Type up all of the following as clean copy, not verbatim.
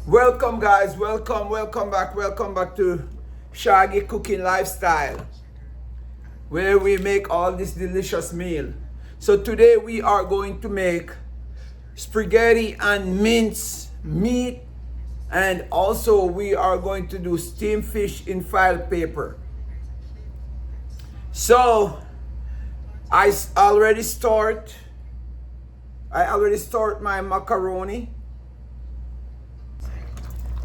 Welcome guys, welcome back to Shaggy Cooking Lifestyle, where we make all this delicious meal. So today we are going to make spaghetti and mince meat, and also we are going to do steamed fish in file paper. So I already start my macaroni.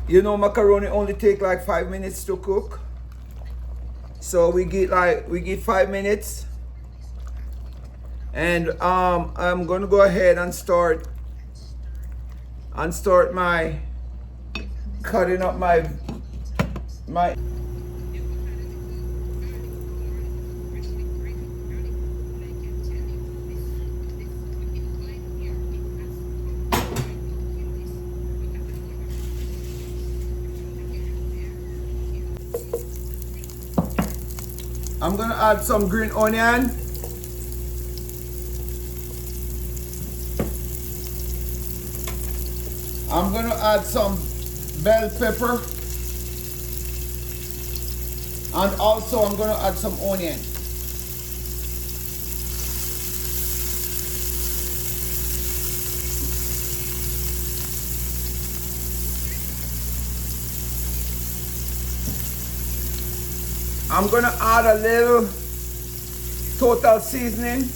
You know, macaroni only take like 5 minutes to cook. So we get 5 minutes. And I'm gonna go ahead and start my cutting up my I'm gonna add some green onion. I'm gonna add some bell pepper. And also I'm gonna add some onion. I'm gonna add a little total seasoning.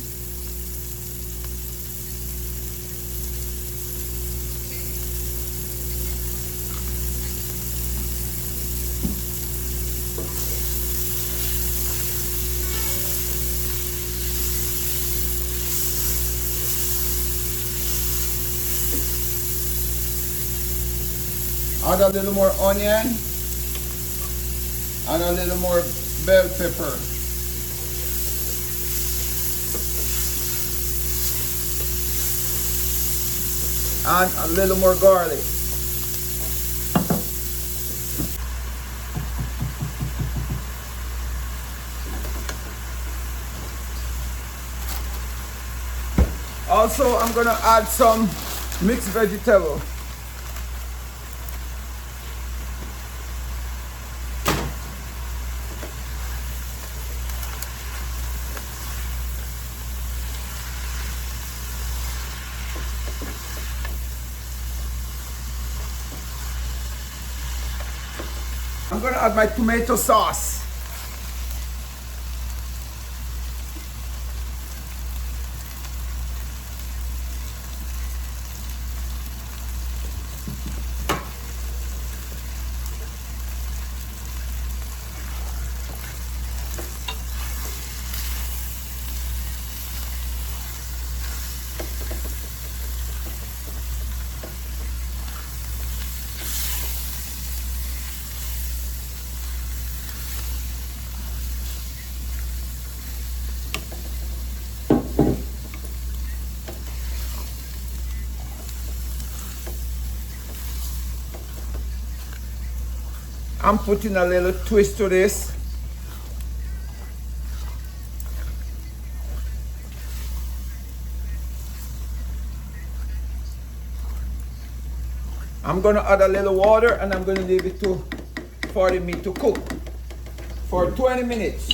Add a little more onion and a little more bell pepper. And a little more garlic. Also, I'm gonna add some mixed vegetable. I'm gonna add my tomato sauce. I'm putting a little twist to this. I'm gonna add a little water and I'm gonna leave it for the meat to cook for 20 minutes.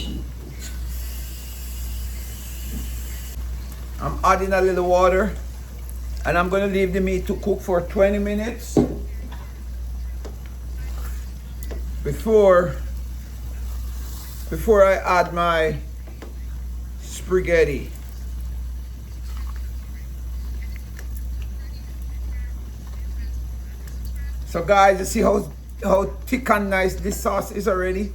I'm adding a little water and I'm gonna leave the meat to cook for 20 minutes before I add my spaghetti. So guys, you see how thick and nice this sauce is already?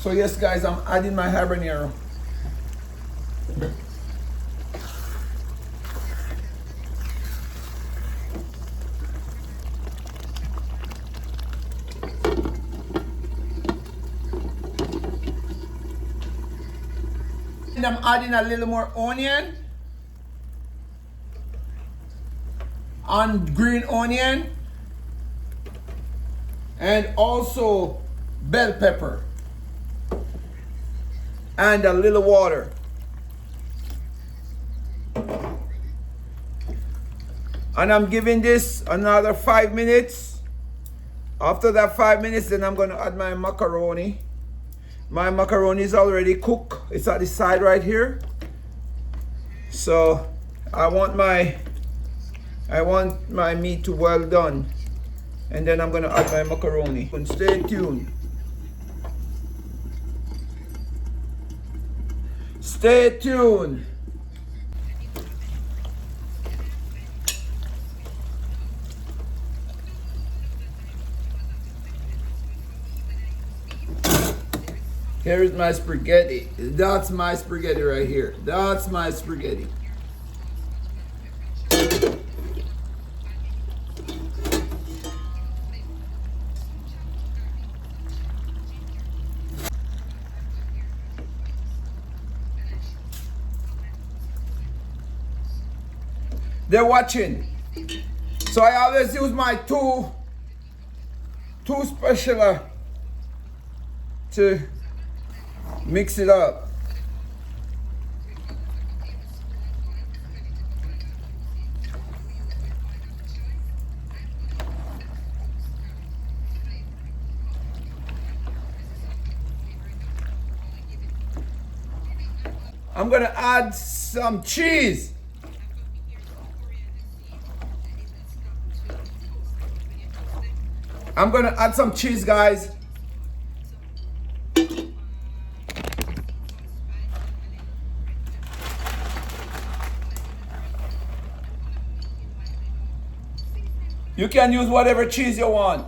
So yes guys, I'm adding my habanero. And I'm adding a little more onion. on green onion and also bell pepper and a little water. And I'm giving this another 5 minutes. After that 5 minutes, then I'm gonna add my macaroni. My macaroni is already cooked. It's at the side right here. So I want my meat to well done. And then I'm gonna add my macaroni. And stay tuned. Stay tuned. Here is my spaghetti. That's my spaghetti right here. That's my spaghetti. They're watching. So I always use my two spatula to mix it up. I'm gonna add some cheese. I'm gonna add some cheese, guys. You can use whatever cheese you want.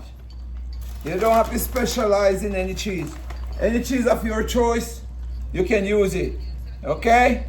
You don't have to specialize in any cheese. Any cheese of your choice, you can use it. Okay?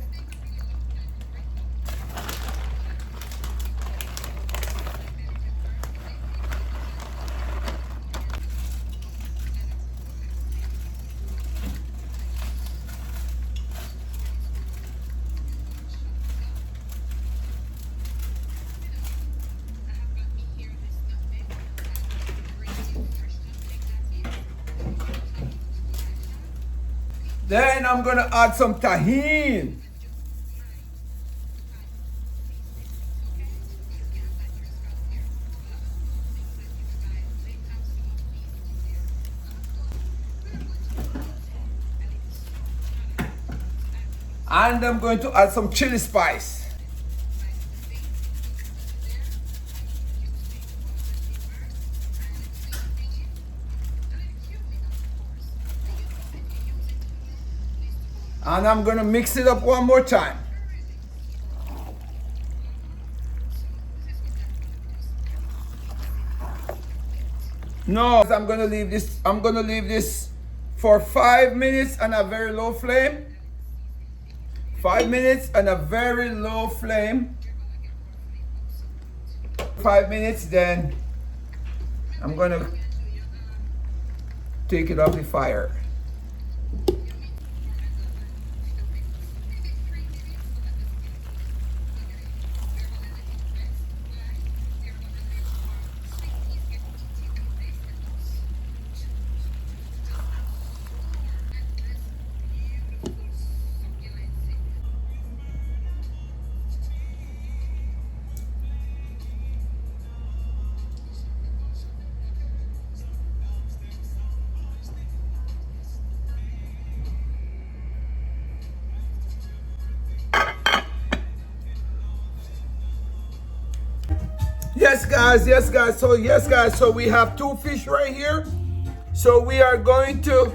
Then I'm gonna add some tahini. And I'm going to add some chili spice. And I'm gonna mix it up one more time. No, I'm gonna leave this for 5 minutes on a very low flame. 5 minutes on a very low flame. 5 minutes, then I'm gonna take it off the fire. Yes guys, so we have two fish right here. So we're going to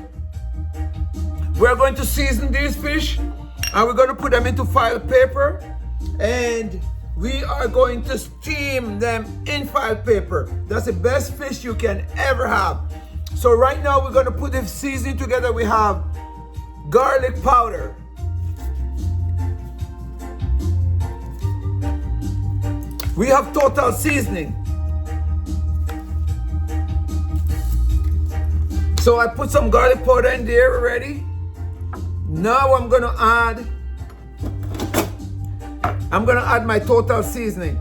season these fish, and we're going to put them into foil paper, and we are going to steam them in foil paper. That's the best fish you can ever have. So right now we're going to put the seasoning together. We have garlic powder, we have total seasoning. So I put some garlic powder in there already. Now I'm gonna add my total seasoning.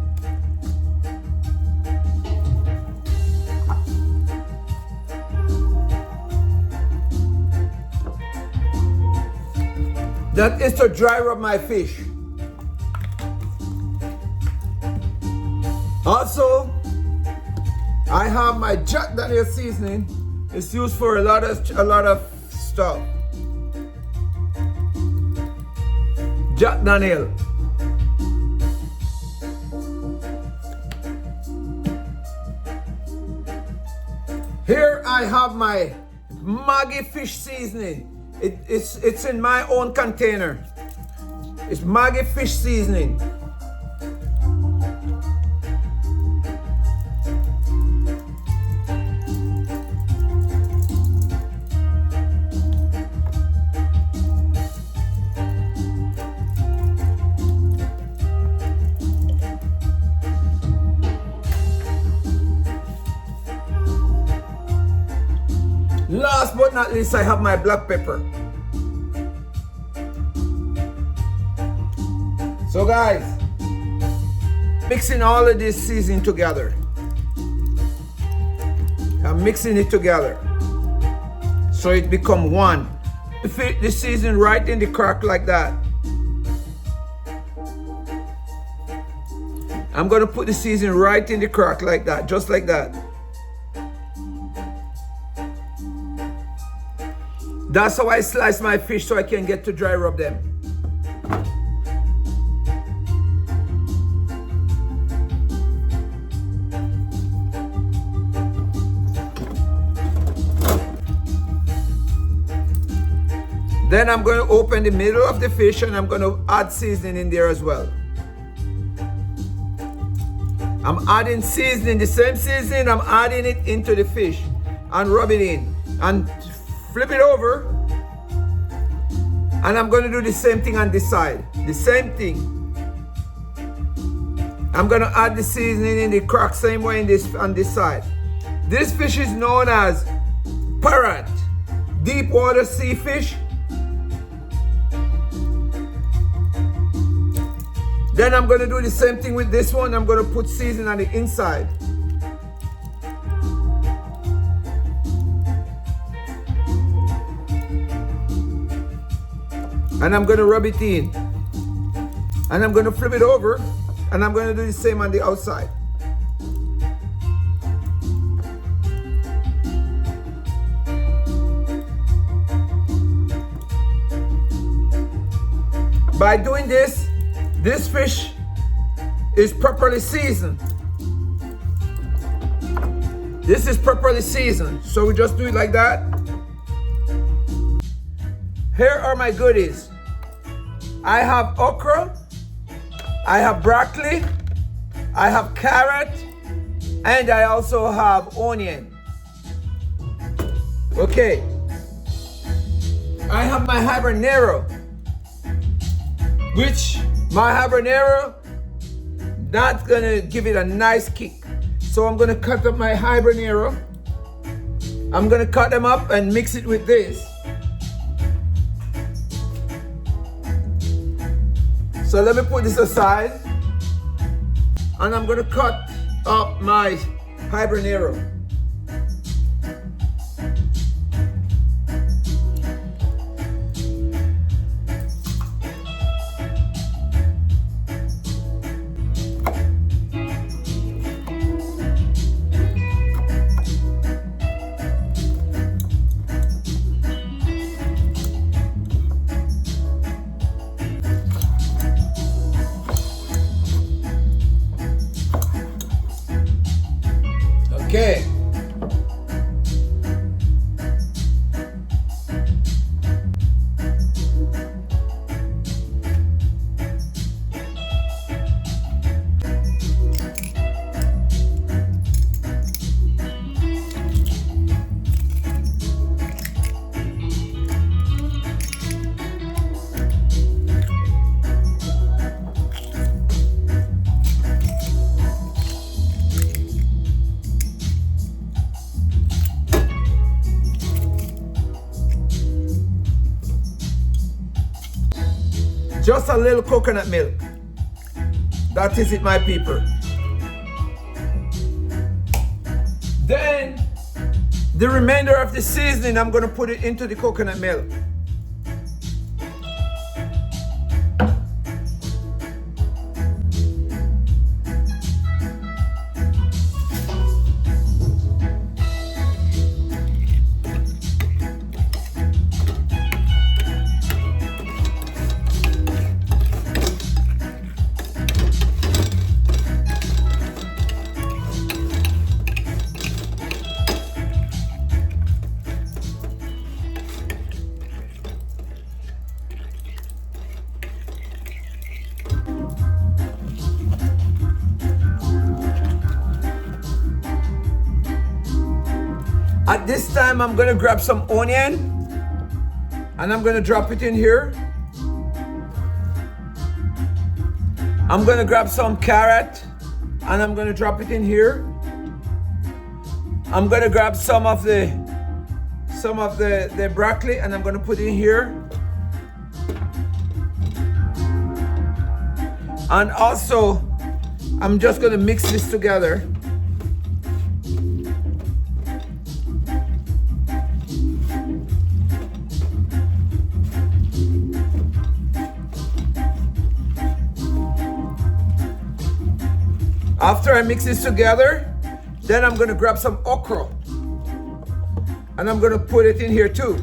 That is to dry rub my fish. Also, I have my Jack Daniel's seasoning. It's used for a lot of stuff. Jack Daniel. Here I have my Maggi fish seasoning. It's in my own container. It's Maggi fish seasoning. Last but not least, I have my black pepper. So guys, mixing all of this seasoning together. I'm mixing it together so it become one. Fit the seasoning right in the crack like that. I'm gonna put the seasoning right in the crack like that, just like that. That's how I slice my fish so I can get to dry rub them. Then I'm going to open the middle of the fish and I'm going to add seasoning in there as well. I'm adding seasoning, the same seasoning, I'm adding it into the fish and rub it in and flip it over, and I'm going to do the same thing on this side. The same thing. I'm going to add the seasoning in the crack same way on this side. This fish is known as parrot, deep water sea fish. Then I'm going to do the same thing with this one. I'm going to put seasoning on the inside. And I'm going to rub it in. And I'm going to flip it over. And I'm going to do the same on the outside. By doing this, this fish is properly seasoned. This is properly seasoned. So we just do it like that. Here are my goodies. I have okra, I have broccoli, I have carrot, and I also have onion. Okay. I have my habanero, which my habanero, that's gonna give it a nice kick. So I'm gonna cut up my habanero. I'm gonna cut them up and mix it with this. So let me put this aside, and I'm gonna cut up my habanero. Okay. Just a little coconut milk. That is it, my people. Then the remainder of the seasoning, I'm going to put it into the coconut milk. At this time, I'm gonna grab some onion and I'm gonna drop it in here. I'm gonna grab some carrot and I'm gonna drop it in here. I'm gonna grab some of the broccoli and I'm gonna put it in here. And also, I'm just gonna mix this together. After I mix this together, then I'm gonna grab some okra and I'm gonna put it in here too.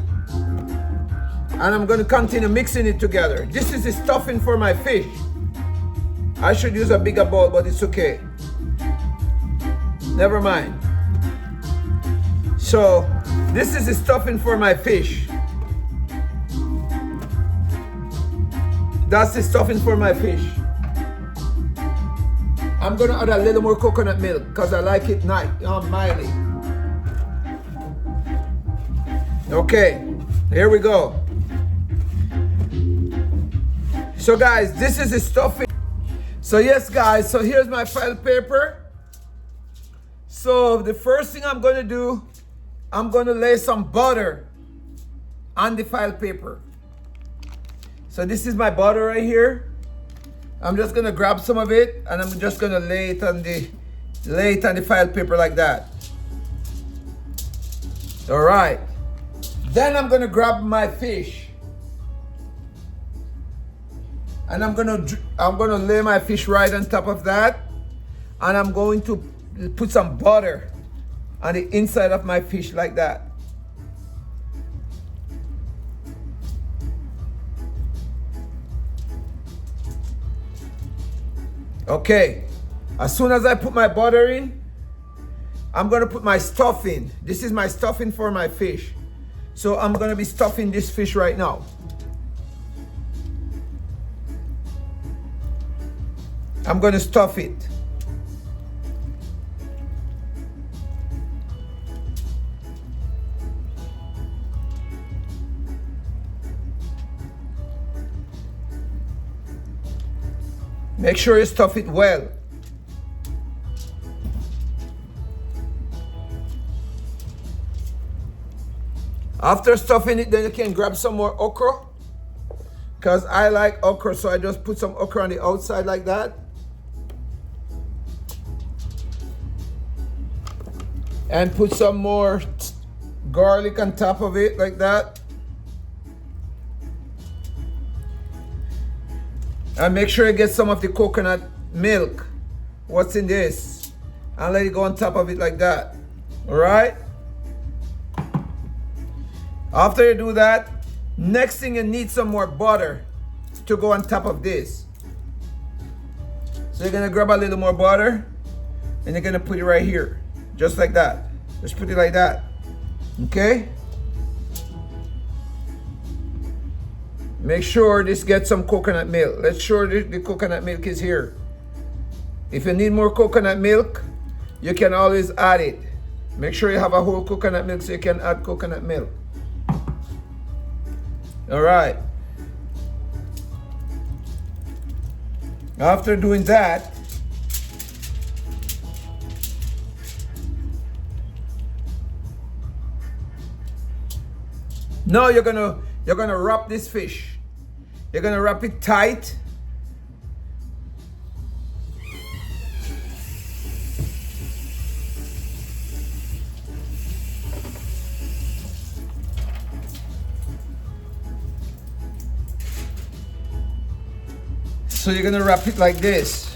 And I'm gonna continue mixing it together. This is the stuffing for my fish. I should use a bigger bowl, but it's okay. Never mind. So, this is the stuffing for my fish. That's the stuffing for my fish. I'm gonna add a little more coconut milk because I like it mildly. Okay, here we go. So guys, this is the stuffing. So yes guys, so here's my file paper. So the first thing I'm gonna do, I'm gonna lay some butter on the file paper. So this is my butter right here. I'm just gonna grab some of it and I'm just gonna lay it on the file paper like that. All right. Then I'm gonna grab my fish and I'm gonna lay my fish right on top of that, and I'm going to put some butter on the inside of my fish like that. Okay, as soon as I put my butter in, I'm gonna put my stuffing. This is my stuffing for my fish. So I'm gonna be stuffing this fish right now. I'm gonna stuff it. Make sure you stuff it well. After stuffing it, then you can grab some more okra. Because I like okra, so I just put some okra on the outside like that. And put some more garlic on top of it like that. And make sure you get some of the coconut milk. What's in this? And let it go on top of it like that. All right? After you do that, next thing you need some more butter to go on top of this. So you're gonna grab a little more butter and you're gonna put it right here. Just like that. Just put it like that. Okay? Make sure this gets some coconut milk. Let's sure the coconut milk is here. If you need more coconut milk, you can always add it. Make sure you have a whole coconut milk so you can add coconut milk. All right. After doing that, now you're gonna wrap this fish. You're gonna wrap it tight. So you're gonna wrap it like this.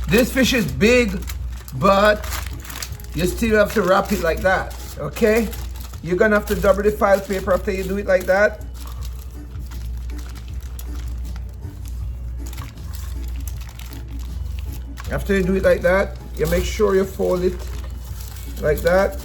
This fish is big, but you still have to wrap it like that, okay? You're gonna have to double the file paper after you do it like that. After you do it like that, you make sure you fold it like that.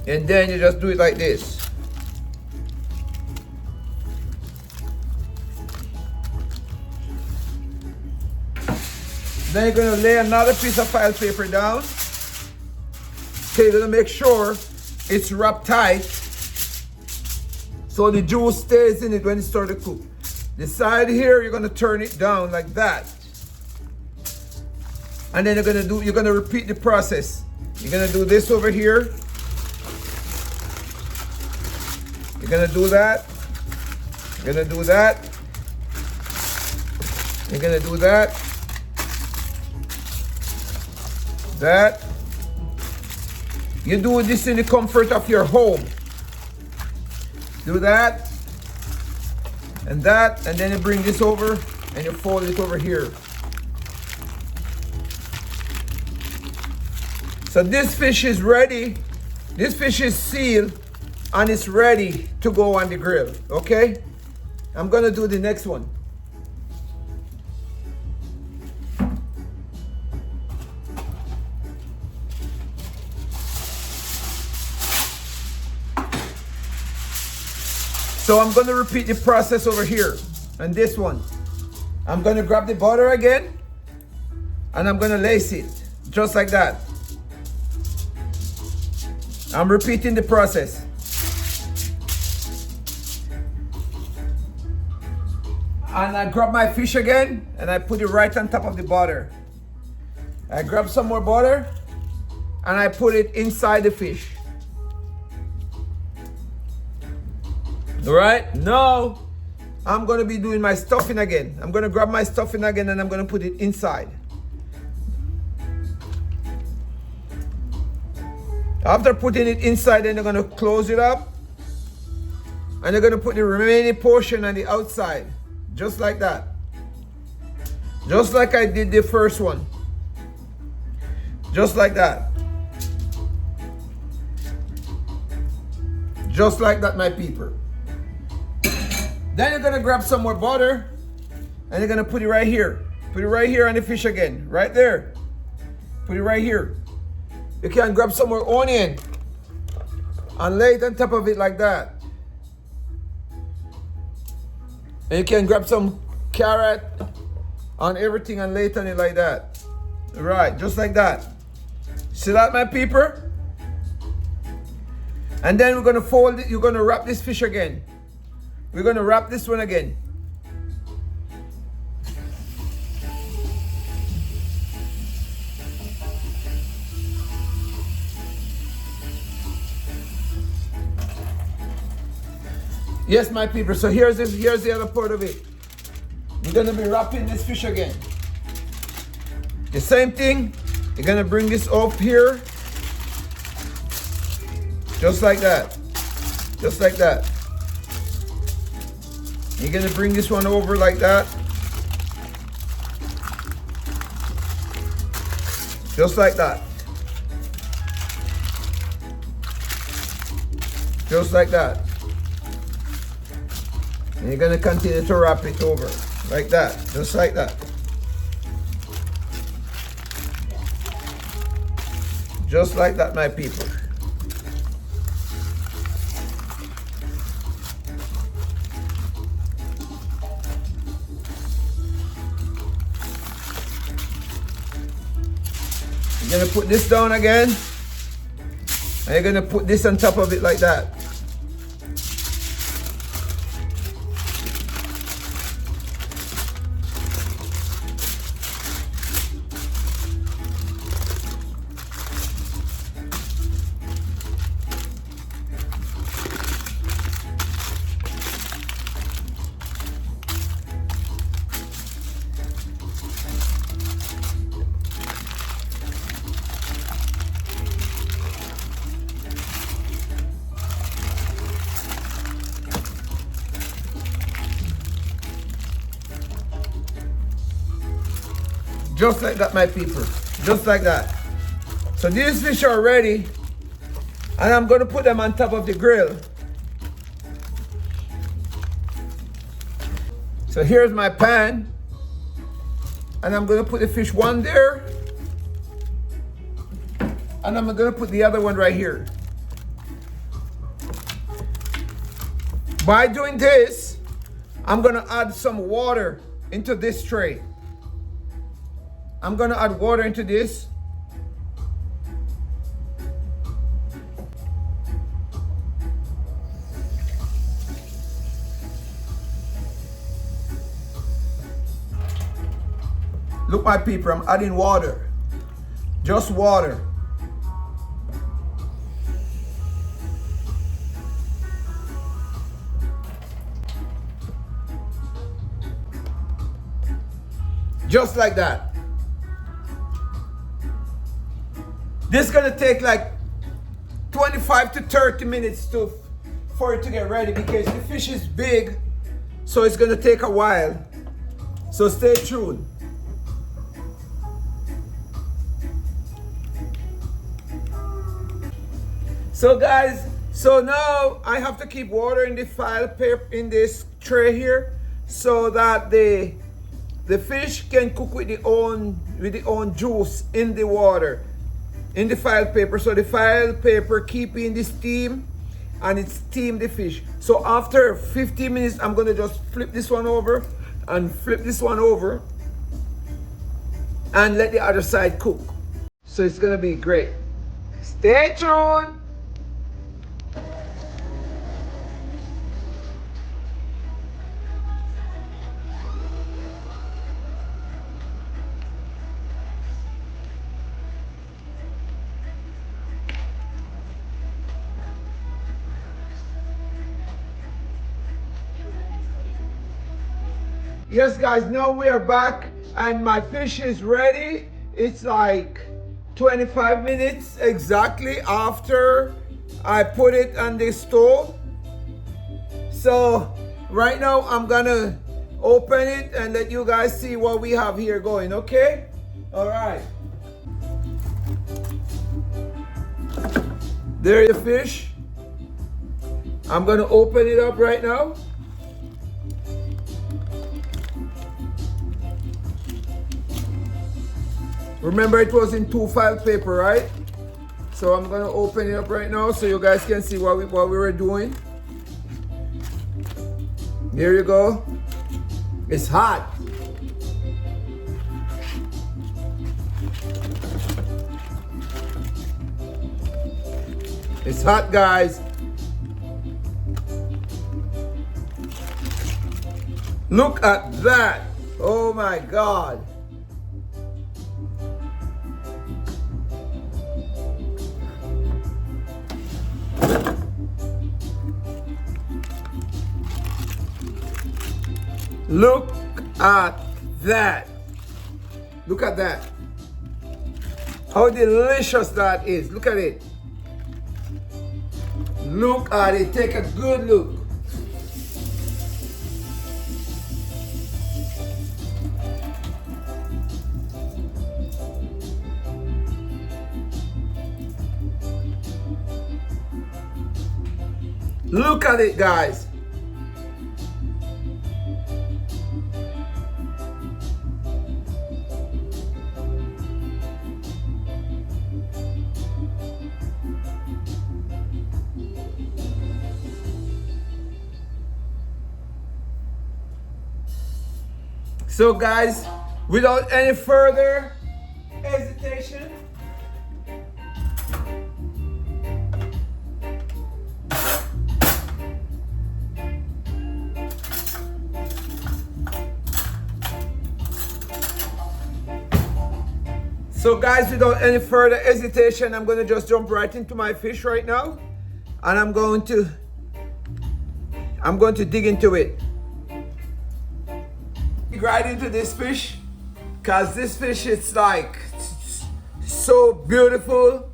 And then you just do it like this. Then you're gonna lay another piece of file paper down. Okay, you're gonna make sure it's wrapped tight so the juice stays in it when it starts to cook. The side here, you're gonna turn it down like that. And then you're gonna repeat the process. You're gonna do this over here. You're gonna do that. You're gonna do that. You're gonna do that. That. You do this in the comfort of your home. Do that. And that. And then you bring this over and you fold it over here. So this fish is ready. This fish is sealed. And it's ready to go on the grill, okay? I'm gonna do the next one. So I'm gonna repeat the process over here. And this one. I'm gonna grab the butter again, and I'm gonna lace it, just like that. I'm repeating the process. And I grab my fish again and I put it right on top of the butter. I grab some more butter and I put it inside the fish. All right, now I'm gonna be doing my stuffing again. I'm gonna grab my stuffing again and I'm gonna put it inside. After putting it inside, then you're gonna close it up and you're gonna put the remaining portion on the outside. Just like that. Just like I did the first one. Just like that. Just like that, my people. Then you're gonna grab some more butter and you're gonna put it right here. Put it right here on the fish again. Right there. Put it right here. You can grab some more onion and lay it on top of it like that. And you can grab some carrot on everything and lay it on it like that. Right, just like that. See that, my people? And then we're gonna fold it, you're gonna wrap this fish again. We're gonna wrap this one again. Yes, my people, so here's the other part of it. We're gonna be wrapping this fish again. The same thing, you're gonna bring this up here. Just like that. Just like that. You're gonna bring this one over like that. Just like that. Just like that. And you're gonna continue to wrap it over like that, just like that. Just like that, my people. You're gonna put this down again, and you're gonna put this on top of it like that. Just like that, my people. Just like that. So these fish are ready. And I'm going to put them on top of the grill. So here's my pan. And I'm going to put the fish one there. And I'm going to put the other one right here. By doing this, I'm going to add some water into this tray. I'm going to add water into this. Look, my people, I'm adding water. Just water. Just like that. This is gonna take like 25 to 30 minutes for it to get ready because the fish is big, so it's gonna take a while. So stay tuned. So guys, so now I have to keep water in the file paper in this tray here so that the fish can cook with the own juice in the water, in the file paper. So the file paper keeping the steam and it steam the fish. So after 15 minutes, I'm gonna just flip this one over and flip this one over and let the other side cook. So it's gonna be great. Stay tuned. Yes guys, now we are back and my fish is ready. It's like 25 minutes exactly after I put it on the stove. So right now I'm gonna open it and let you guys see what we have here going, okay? All right. There your fish. I'm gonna open it up right now. Remember it was in 2 file paper, right? So I'm gonna open it up right now so you guys can see what we were doing. There you go. It's hot. It's hot, guys. Look at that. Oh my God. Look at that. Look at that. How delicious that is. Look at it. Look at it. Take a good look. Look at it, guys. So guys, without any further hesitation, I'm going to just jump right into my fish right now, and I'm going to dig into it. Right into this fish, because this fish is like so beautiful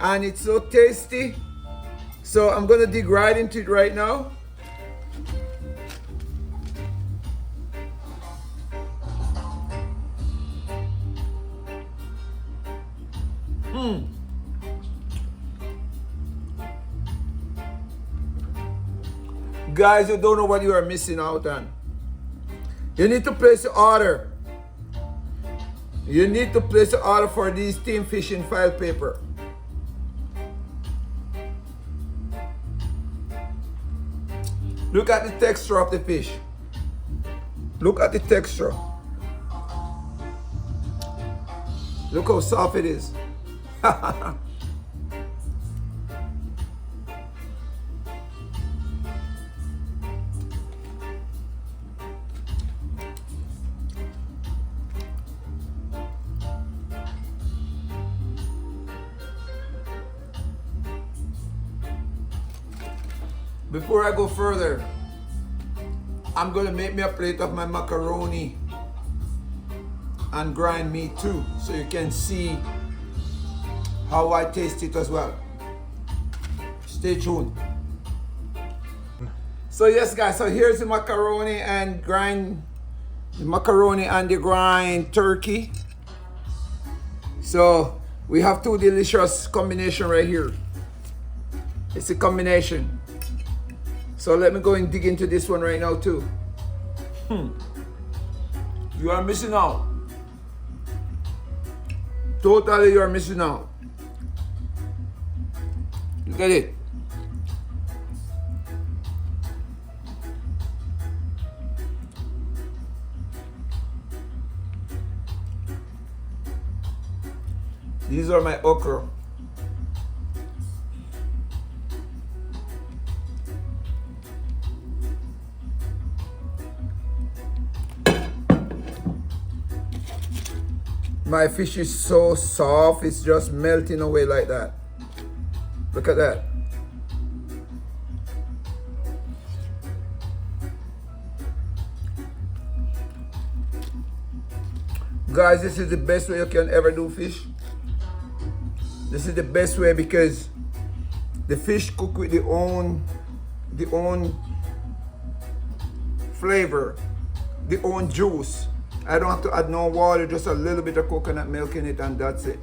and it's so tasty. So I'm gonna dig right into it right now. Guys, you don't know what you are missing out on. You need to place the order. You need to place the order for these steamed fish in foil paper. Look at the texture of the fish. Look at the texture. Look how soft it is. Before I go further, I'm gonna make me a plate of my macaroni and grind meat too, so you can see how I taste it as well. Stay tuned. So yes guys, so here's the macaroni and the grind turkey. So we have two delicious combination right here. It's a combination. So let me go and dig into this one right now too. You are missing out. Totally you are missing out. Look at it. These are my okra. My fish is so soft, it's just melting away like that. Look at that. Guys, this is the best way you can ever do fish. This is the best way because the fish cook with the own flavor, the own juice. I don't have to add no water, just a little bit of coconut milk in it and that's it.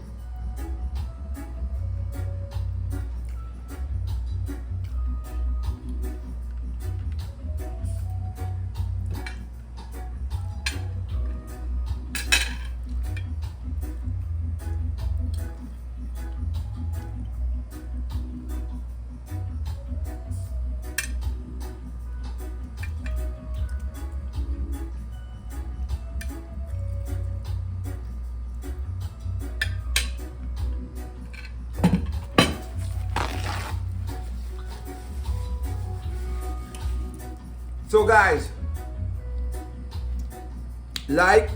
So guys, like,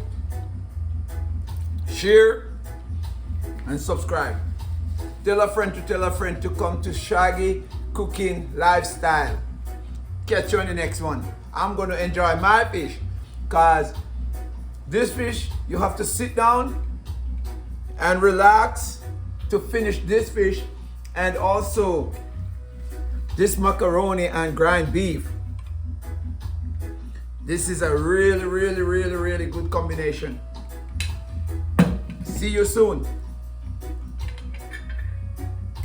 share, and subscribe. Tell a friend to come to Shaggy Cooking Lifestyle. Catch you on the next one. I'm going to enjoy my fish because this fish, you have to sit down and relax to finish this fish, and also this macaroni and grind beef. This is a really good combination. See you soon.